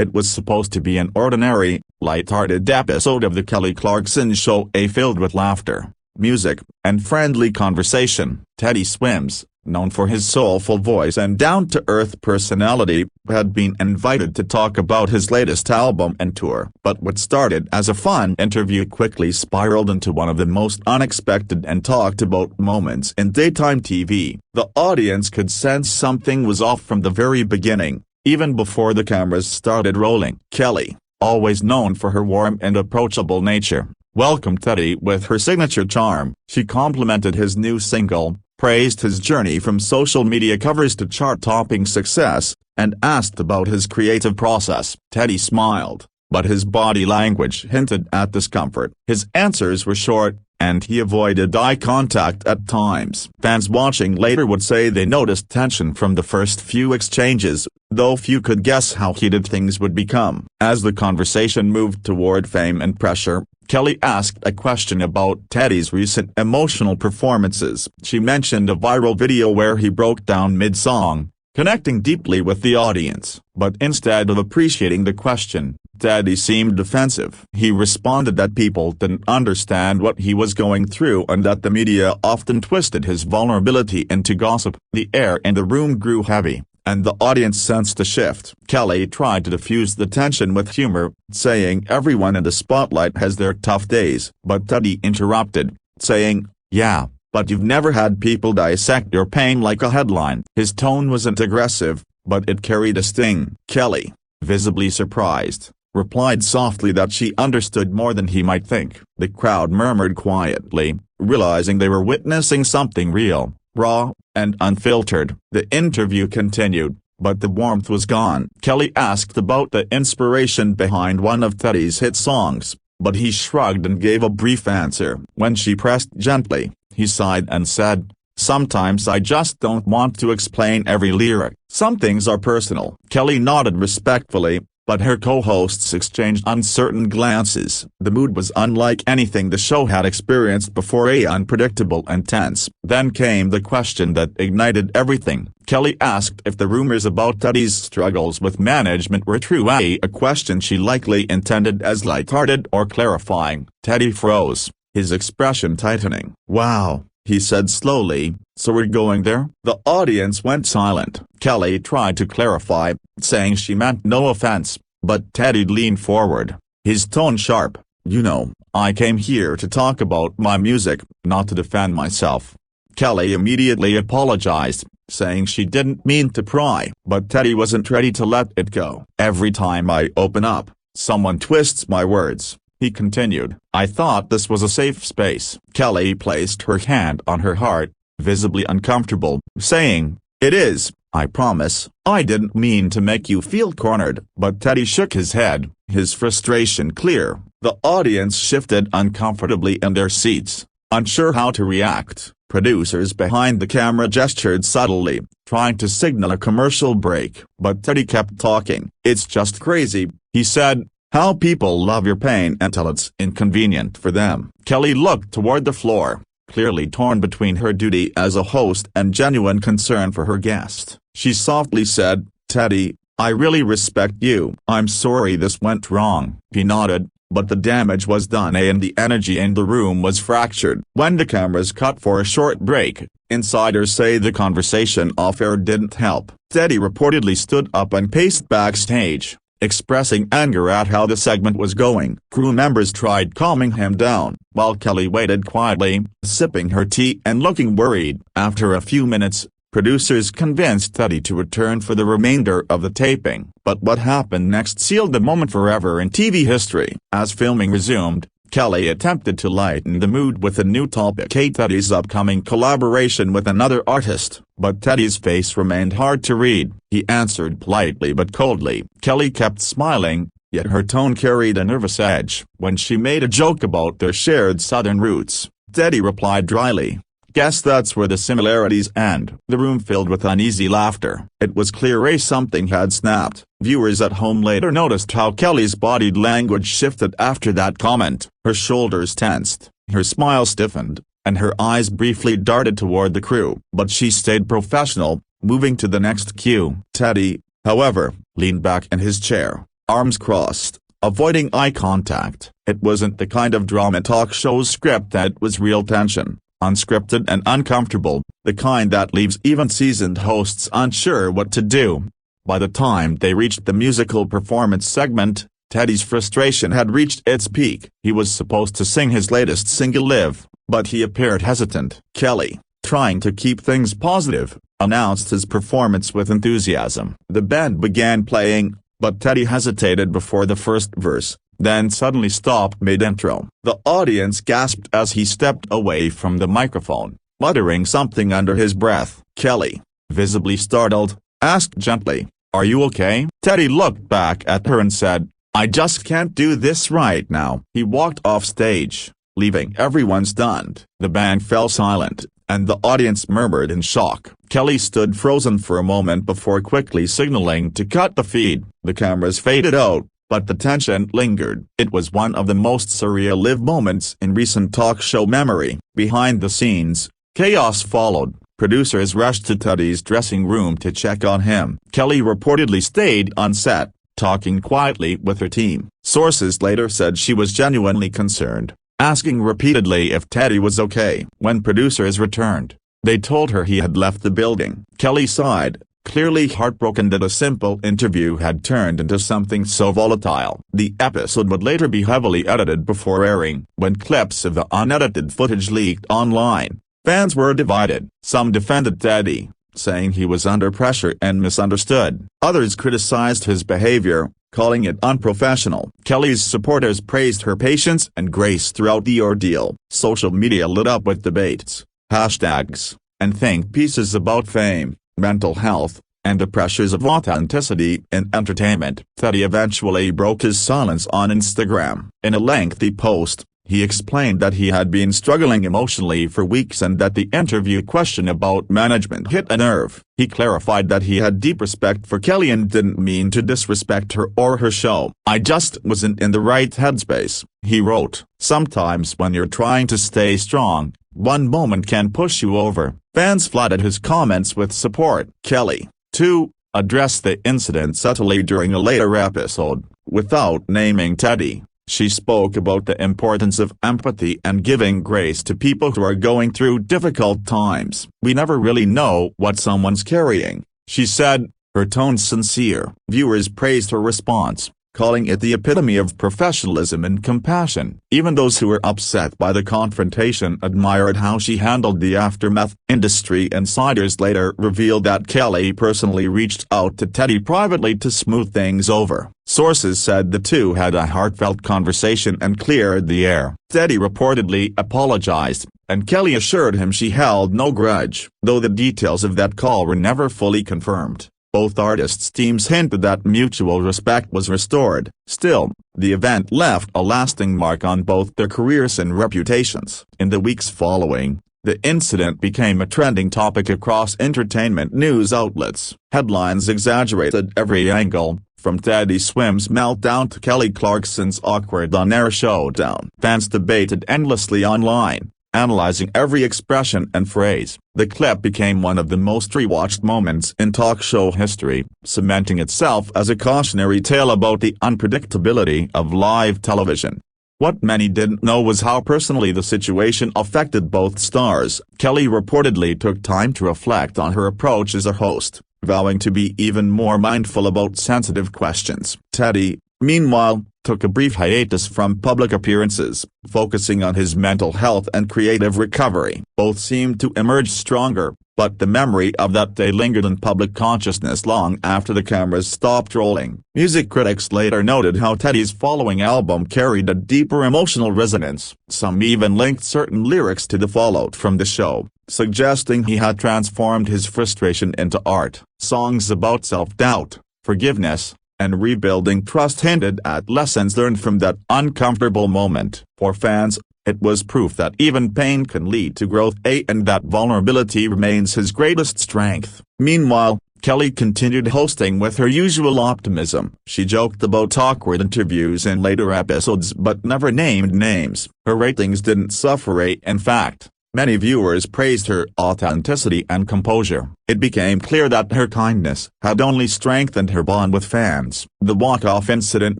It was supposed to be an ordinary, light-hearted episode of the Kelly Clarkson Show, filled with laughter, music, and friendly conversation. Teddy Swims, known for his soulful voice and down-to-earth personality, had been invited to talk about his latest album and tour. But what started as a fun interview quickly spiraled into one of the most unexpected and talked-about moments in daytime TV. The audience could sense something was off from the very beginning, even before the cameras started rolling. Kelly, always known for her warm and approachable nature, welcomed Teddy with her signature charm. She complimented his new single, praised his journey from social media covers to chart-topping success, and asked about his creative process. Teddy smiled, but his body language hinted at discomfort. His answers were short, and he avoided eye contact at times. Fans watching later would say they noticed tension from the first few exchanges, though few could guess how heated things would become. As the conversation moved toward fame and pressure, Kelly asked a question about Teddy's recent emotional performances. She mentioned a viral video where he broke down mid-song, connecting deeply with the audience. But instead of appreciating the question, Teddy seemed defensive. He responded that people didn't understand what he was going through and that the media often twisted his vulnerability into gossip. The air in the room grew heavy, and the audience sensed a shift. Kelly tried to diffuse the tension with humor, saying everyone in the spotlight has their tough days. But Teddy interrupted, saying, "Yeah, but you've never had people dissect your pain like a headline." His tone wasn't aggressive, but it carried a sting. Kelly, visibly surprised, replied softly that she understood more than he might think. The crowd murmured quietly, realizing they were witnessing something real, raw, and unfiltered. The interview continued, but the warmth was gone. Kelly asked about the inspiration behind one of Teddy's hit songs, but he shrugged and gave a brief answer. When she pressed gently, he sighed and said, "Sometimes I just don't want to explain every lyric. Some things are personal." Kelly nodded respectfully, but her co-hosts exchanged uncertain glances. The mood was unlike anything the show had experienced before, unpredictable and tense. Then came the question that ignited everything. Kelly asked if the rumors about Teddy's struggles with management were true, a question she likely intended as lighthearted or clarifying. Teddy froze, his expression tightening. "Wow," he said slowly, "so we're going there?" The audience went silent. Kelly tried to clarify, saying she meant no offense, but Teddy leaned forward, his tone sharp. "You know, I came here to talk about my music, not to defend myself." Kelly immediately apologized, saying she didn't mean to pry, but Teddy wasn't ready to let it go. "Every time I open up, someone twists my words," he continued. "I thought this was a safe space." Kelly placed her hand on her heart, visibly uncomfortable, saying, "It is, I promise. I didn't mean to make you feel cornered." But Teddy shook his head, his frustration clear. The audience shifted uncomfortably in their seats, unsure how to react. Producers behind the camera gestured subtly, trying to signal a commercial break. But Teddy kept talking. "It's just crazy," he said, "how people love your pain until it's inconvenient for them." Kelly looked toward the floor, clearly torn between her duty as a host and genuine concern for her guest. She softly said, "Teddy, I really respect you." "I'm sorry this went wrong." He nodded, but the damage was done, and the energy in the room was fractured. When the cameras cut for a short break, insiders say the conversation off-air didn't help. Teddy reportedly stood up and paced backstage, expressing anger at how the segment was going. Crew members tried calming him down, while Kelly waited quietly, sipping her tea and looking worried. After a few minutes, producers convinced Teddy to return for the remainder of the taping. But what happened next sealed the moment forever in TV history. As filming resumed, Kelly attempted to lighten the mood with a new topic: Teddy's upcoming collaboration with another artist. But Teddy's face remained hard to read. He answered politely but coldly. Kelly kept smiling, yet her tone carried a nervous edge. When she made a joke about their shared southern roots, Teddy replied dryly, "Guess that's where the similarities end." The room filled with uneasy laughter. It was clear something had snapped. Viewers at home later noticed how Kelly's body language shifted after that comment. Her shoulders tensed, her smile stiffened, and her eyes briefly darted toward the crew. But she stayed professional, moving to the next cue. Teddy, however, leaned back in his chair, arms crossed, avoiding eye contact. It wasn't the kind of drama talk show script that was real tension, unscripted and uncomfortable, the kind that leaves even seasoned hosts unsure what to do. By the time they reached the musical performance segment, Teddy's frustration had reached its peak. He was supposed to sing his latest single Live, but he appeared hesitant. Kelly, trying to keep things positive, announced his performance with enthusiasm. The band began playing, but Teddy hesitated before the first verse, then suddenly stopped mid-intro. The audience gasped as he stepped away from the microphone, muttering something under his breath. Kelly, visibly startled, asked gently, "Are you okay?" Teddy looked back at her and said, "I just can't do this right now." He walked off stage, leaving everyone stunned. The band fell silent, and the audience murmured in shock. Kelly stood frozen for a moment before quickly signaling to cut the feed. The cameras faded out, but the tension lingered. It was one of the most surreal live moments in recent talk show memory. Behind the scenes, chaos followed. Producers rushed to Teddy's dressing room to check on him. Kelly reportedly stayed on set, talking quietly with her team. Sources later said she was genuinely concerned, asking repeatedly if Teddy was okay. When producers returned, they told her he had left the building. Kelly sighed, clearly heartbroken that a simple interview had turned into something so volatile. The episode would later be heavily edited before airing. When clips of the unedited footage leaked online, fans were divided. Some defended Teddy, saying he was under pressure and misunderstood. Others criticized his behavior, calling it unprofessional. Kelly's supporters praised her patience and grace throughout the ordeal. Social media lit up with debates, hashtags, and think pieces about fame, mental health, and the pressures of authenticity in entertainment. Teddy eventually broke his silence on Instagram. In a lengthy post, he explained that he had been struggling emotionally for weeks and that the interview question about management hit a nerve. He clarified that he had deep respect for Kelly and didn't mean to disrespect her or her show. "I just wasn't in the right headspace," he wrote. Sometimes when you're trying to stay strong, one moment can push you over. Fans flooded his comments with support. Kelly, too, addressed the incident subtly during a later episode, without naming Teddy. She spoke about the importance of empathy and giving grace to people who are going through difficult times. "We never really know what someone's carrying," she said, her tone sincere. Viewers praised her response, calling it the epitome of professionalism and compassion. Even those who were upset by the confrontation admired how she handled the aftermath. Industry insiders later revealed that Kelly personally reached out to Teddy privately to smooth things over. Sources said the two had a heartfelt conversation and cleared the air. Teddy reportedly apologized, and Kelly assured him she held no grudge, though the details of that call were never fully confirmed. Both artists' teams hinted that mutual respect was restored. Still, the event left a lasting mark on both their careers and reputations. In the weeks following, the incident became a trending topic across entertainment news outlets. Headlines exaggerated every angle, from Teddy Swims' meltdown to Kelly Clarkson's awkward on-air showdown. Fans debated endlessly online, analyzing every expression and phrase. The clip became one of the most rewatched moments in talk show history, cementing itself as a cautionary tale about the unpredictability of live television. What many didn't know was how personally the situation affected both stars. Kelly reportedly took time to reflect on her approach as a host, vowing to be even more mindful about sensitive questions. Teddy, meanwhile, took a brief hiatus from public appearances, focusing on his mental health and creative recovery. Both seemed to emerge stronger, but the memory of that day lingered in public consciousness long after the cameras stopped rolling. Music critics later noted how Teddy's following album carried a deeper emotional resonance. Some even linked certain lyrics to the fallout from the show, suggesting he had transformed his frustration into art. Songs about self-doubt, forgiveness, and rebuilding trust hinted at lessons learned from that uncomfortable moment. For fans, it was proof that even pain can lead to growth and that vulnerability remains his greatest strength. Meanwhile, Kelly continued hosting with her usual optimism. She joked about awkward interviews in later episodes but never named names. Her ratings didn't suffer. In fact, Many viewers praised her authenticity and composure. It became clear that her kindness had only strengthened her bond with fans. The walk-off incident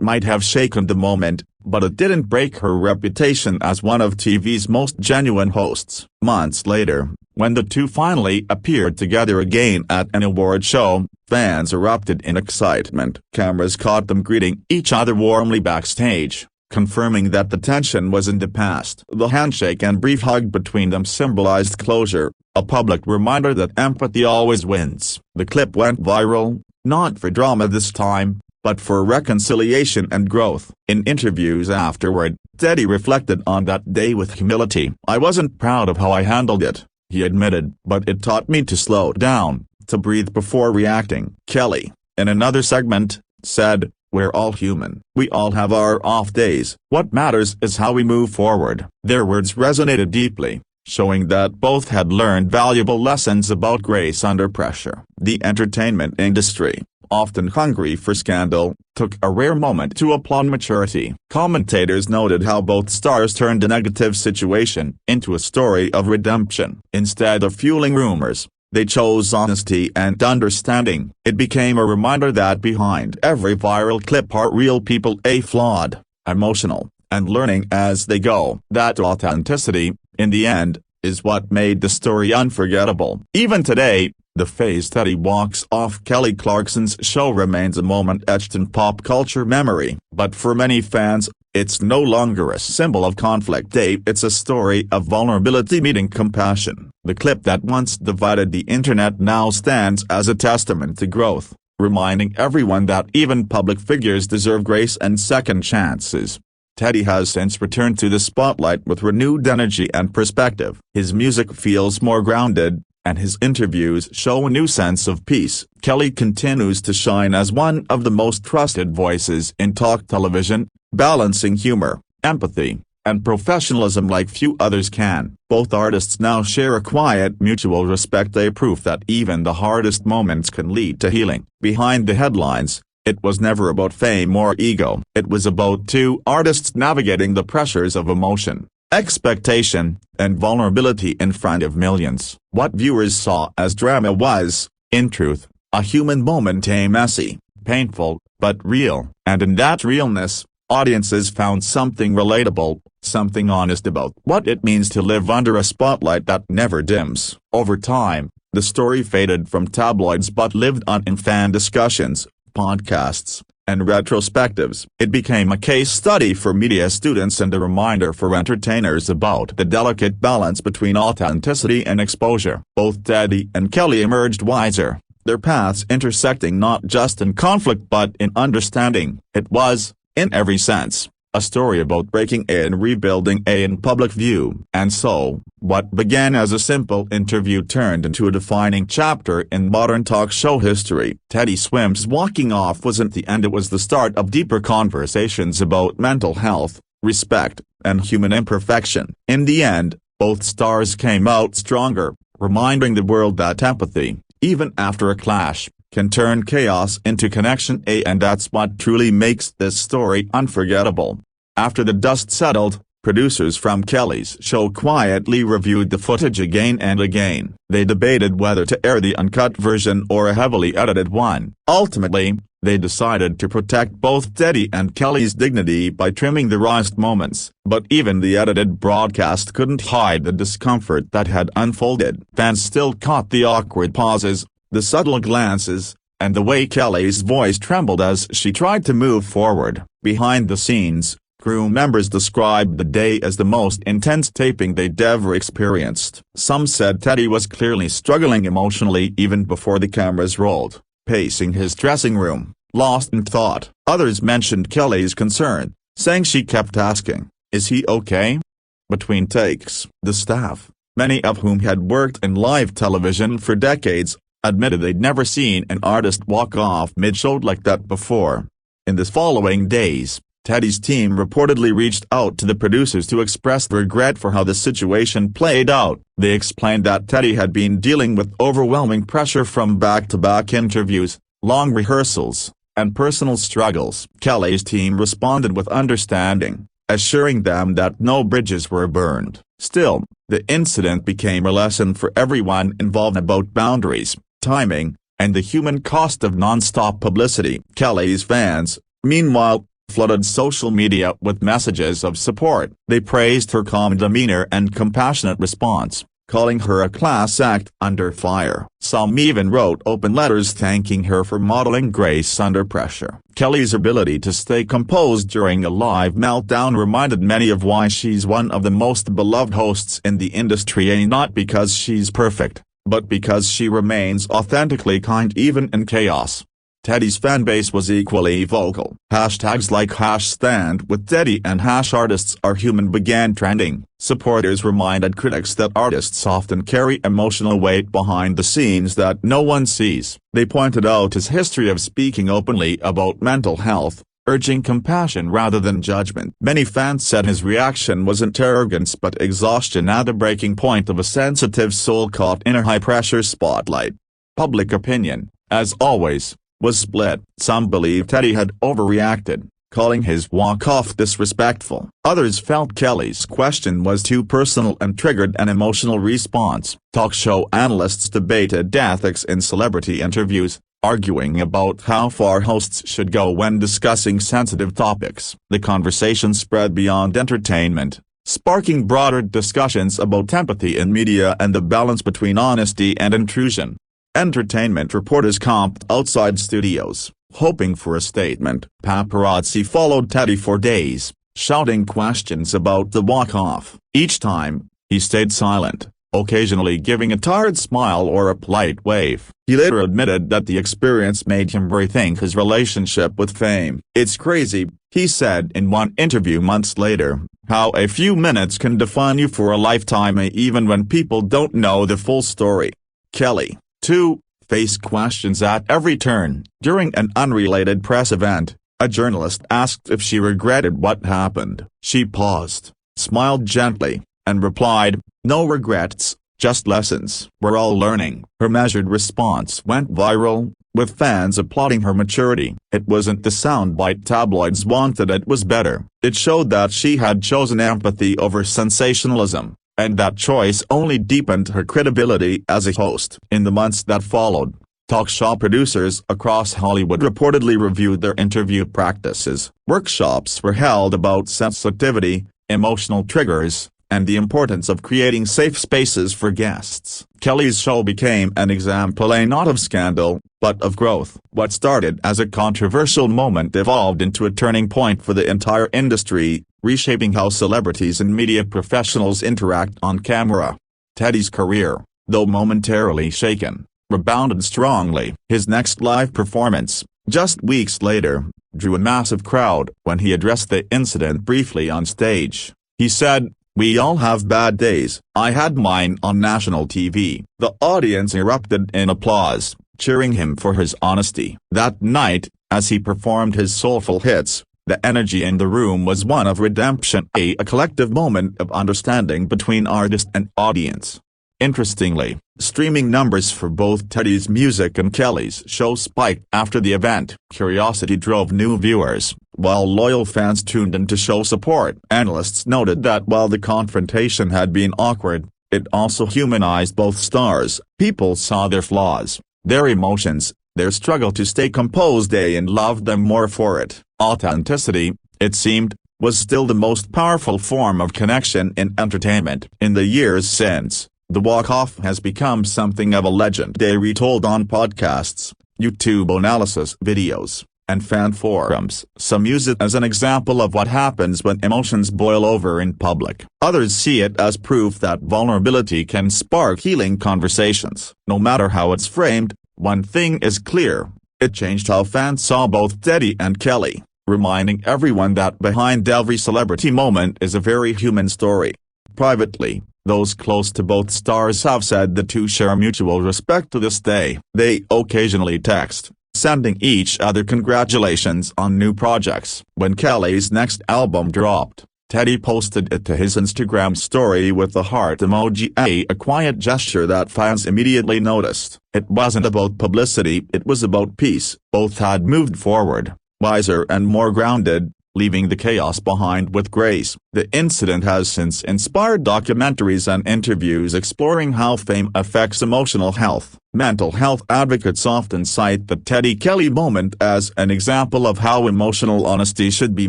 might have shaken the moment, but it didn't break her reputation as one of TV's most genuine hosts. Months later, when the two finally appeared together again at an award show, fans erupted in excitement. Cameras caught them greeting each other warmly backstage, confirming that the tension was in the past. The handshake and brief hug between them symbolized closure, a public reminder that empathy always wins. The clip went viral, not for drama this time, but for reconciliation and growth. In interviews afterward, Teddy reflected on that day with humility. "I wasn't proud of how I handled it," he admitted, "but it taught me to slow down, to breathe before reacting." Kelly, in another segment, said, "We're all human. We all have our off days. What matters is how we move forward." Their words resonated deeply, showing that both had learned valuable lessons about grace under pressure. The entertainment industry, often hungry for scandal, took a rare moment to applaud maturity. Commentators noted how both stars turned a negative situation into a story of redemption. Instead of fueling rumors, they chose honesty and understanding. It became a reminder that behind every viral clip are real people, flawed, emotional, and learning as they go. That authenticity, in the end, is what made the story unforgettable. Even today, the phase Teddy walks off Kelly Clarkson's show remains a moment etched in pop culture memory. But for many fans, it's no longer a symbol of conflict. It's a story of vulnerability meeting compassion. The clip that once divided the internet now stands as a testament to growth, reminding everyone that even public figures deserve grace and second chances. Teddy has since returned to the spotlight with renewed energy and perspective. His music feels more grounded, and his interviews show a new sense of peace. Kelly continues to shine as one of the most trusted voices in talk television, balancing humor, empathy, and professionalism like few others can. Both artists now share a quiet mutual respect, a proof that even the hardest moments can lead to healing. Behind the headlines, it was never about fame or ego. It was about two artists navigating the pressures of emotion, expectation, and vulnerability in front of millions. What viewers saw as drama was, in truth, a human moment, messy, painful, but real. And in that realness, audiences found something relatable, something honest about what it means to live under a spotlight that never dims. Over time, the story faded from tabloids but lived on in fan discussions, podcasts, and retrospectives. It became a case study for media students and a reminder for entertainers about the delicate balance between authenticity and exposure. Both Teddy and Kelly emerged wiser, their paths intersecting not just in conflict but in understanding. It was, in every sense, a story about breaking and rebuilding in public view. And so, what began as a simple interview turned into a defining chapter in modern talk show history. Teddy Swims' walking off wasn't the end, it was the start of deeper conversations about mental health, respect, and human imperfection. In the end, both stars came out stronger, reminding the world that empathy, even after a clash, can turn chaos into connection, and that's what truly makes this story unforgettable. After the dust settled, producers from Kelly's show quietly reviewed the footage again and again. They debated whether to air the uncut version or a heavily edited one. Ultimately, they decided to protect both Teddy and Kelly's dignity by trimming the rawest moments. But even the edited broadcast couldn't hide the discomfort that had unfolded. Fans still caught the awkward pauses, the subtle glances, and the way Kelly's voice trembled as she tried to move forward. Behind the scenes, crew members described the day as the most intense taping they'd ever experienced. Some said Teddy was clearly struggling emotionally even before the cameras rolled, pacing his dressing room, lost in thought. Others mentioned Kelly's concern, saying she kept asking, "Is he okay?" between takes. The staff, many of whom had worked in live television for decades, admitted they'd never seen an artist walk off mid-show like that before. In the following days, Teddy's team reportedly reached out to the producers to express regret for how the situation played out. They explained that Teddy had been dealing with overwhelming pressure from back-to-back interviews, long rehearsals, and personal struggles. Kelly's team responded with understanding, assuring them that no bridges were burned. Still, The incident became a lesson for everyone involved about boundaries, timing, and the human cost of non-stop publicity. Kelly's fans, meanwhile, flooded social media with messages of support. They praised her calm demeanor and compassionate response, calling her a class act under fire. Some even wrote open letters thanking her for modeling grace under pressure. Kelly's ability to stay composed during a live meltdown reminded many of why she's one of the most beloved hosts in the industry, and not because she's perfect, but because she remains authentically kind even in chaos. Teddy's fanbase was equally vocal. Hashtags like #StandWithTeddy and #ArtistsAreHuman began trending. Supporters reminded critics that artists often carry emotional weight behind the scenes that no one sees. They pointed out his history of speaking openly about mental health, urging compassion rather than judgment. Many fans said his reaction wasn't arrogance but exhaustion at the breaking point of a sensitive soul caught in a high-pressure spotlight. Public opinion, as always, was split. Some believed Teddy had overreacted, calling his walk-off disrespectful. Others felt Kelly's question was too personal and triggered an emotional response. Talk show analysts debated ethics in celebrity interviews, arguing about how far hosts should go when discussing sensitive topics. The conversation spread beyond entertainment, sparking broader discussions about empathy in media and the balance between honesty and intrusion. Entertainment reporters camped outside studios, hoping for a statement. Paparazzi followed Teddy for days, shouting questions about the walk-off. Each time, he stayed silent, occasionally giving a tired smile or a polite wave. He later admitted that the experience made him rethink his relationship with fame. "It's crazy," he said in one interview months later, "how a few minutes can define you for a lifetime even when people don't know the full story." Kelly, too, faced questions at every turn. During an unrelated press event, a journalist asked if she regretted what happened. She paused, smiled gently, and replied, "No regrets, just lessons. We're all learning." Her measured response went viral, with fans applauding her maturity. It wasn't the soundbite tabloids wanted, it was better. It showed that she had chosen empathy over sensationalism, and that choice only deepened her credibility as a host. In the months that followed, talk show producers across Hollywood reportedly reviewed their interview practices. Workshops were held about sensitivity, emotional triggers, and the importance of creating safe spaces for guests. Kelly's show became an example not of scandal, but of growth. What started as a controversial moment evolved into a turning point for the entire industry, reshaping how celebrities and media professionals interact on camera. Teddy's career, though momentarily shaken, rebounded strongly. His next live performance, just weeks later, drew a massive crowd. When he addressed the incident briefly on stage, he said, "We all have bad days. I had mine on national TV." The audience erupted in applause, cheering him for his honesty. That night, as he performed his soulful hits, the energy in the room was one of redemption, a collective moment of understanding between artist and audience. Interestingly, streaming numbers for both Teddy's music and Kelly's show spiked after the event. Curiosity drove new viewers, while loyal fans tuned in to show support. Analysts noted that while the confrontation had been awkward, it also humanized both stars. People saw their flaws, their emotions, their struggle to stay composed, and loved them more for it. Authenticity, it seemed, was still the most powerful form of connection in entertainment. In the years since, the walk-off has become something of a legend. They retold on podcasts, YouTube analysis videos, and fan forums. Some use it as an example of what happens when emotions boil over in public. Others see it as proof that vulnerability can spark healing conversations. No matter how it's framed, one thing is clear: it changed how fans saw both Teddy and Kelly, reminding everyone that behind every celebrity moment is a very human story. Privately, those close to both stars have said the two share mutual respect to this day. They occasionally text, sending each other congratulations on new projects. When Kelly's next album dropped, Teddy posted it to his Instagram story with the heart emoji, a quiet gesture that fans immediately noticed. It wasn't about publicity, it was about peace. Both had moved forward, wiser and more grounded, leaving the chaos behind with grace. The incident has since inspired documentaries and interviews exploring how fame affects emotional health. Mental health advocates often cite the Teddy Kelly moment as an example of how emotional honesty should be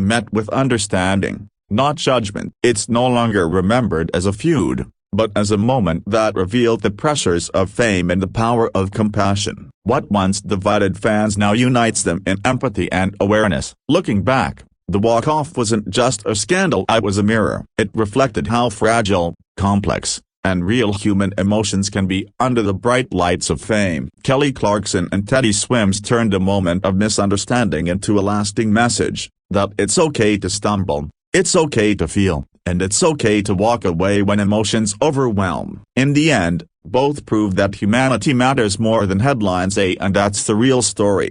met with understanding, not judgment. It's no longer remembered as a feud, but as a moment that revealed the pressures of fame and the power of compassion. What once divided fans now unites them in empathy and awareness. Looking back, the walk-off wasn't just a scandal, it was a mirror. It reflected how fragile, complex, and real human emotions can be under the bright lights of fame. Kelly Clarkson and Teddy Swims turned a moment of misunderstanding into a lasting message, that it's okay to stumble, it's okay to feel, and it's okay to walk away when emotions overwhelm. In the end, both proved that humanity matters more than headlines say, and that's the real story.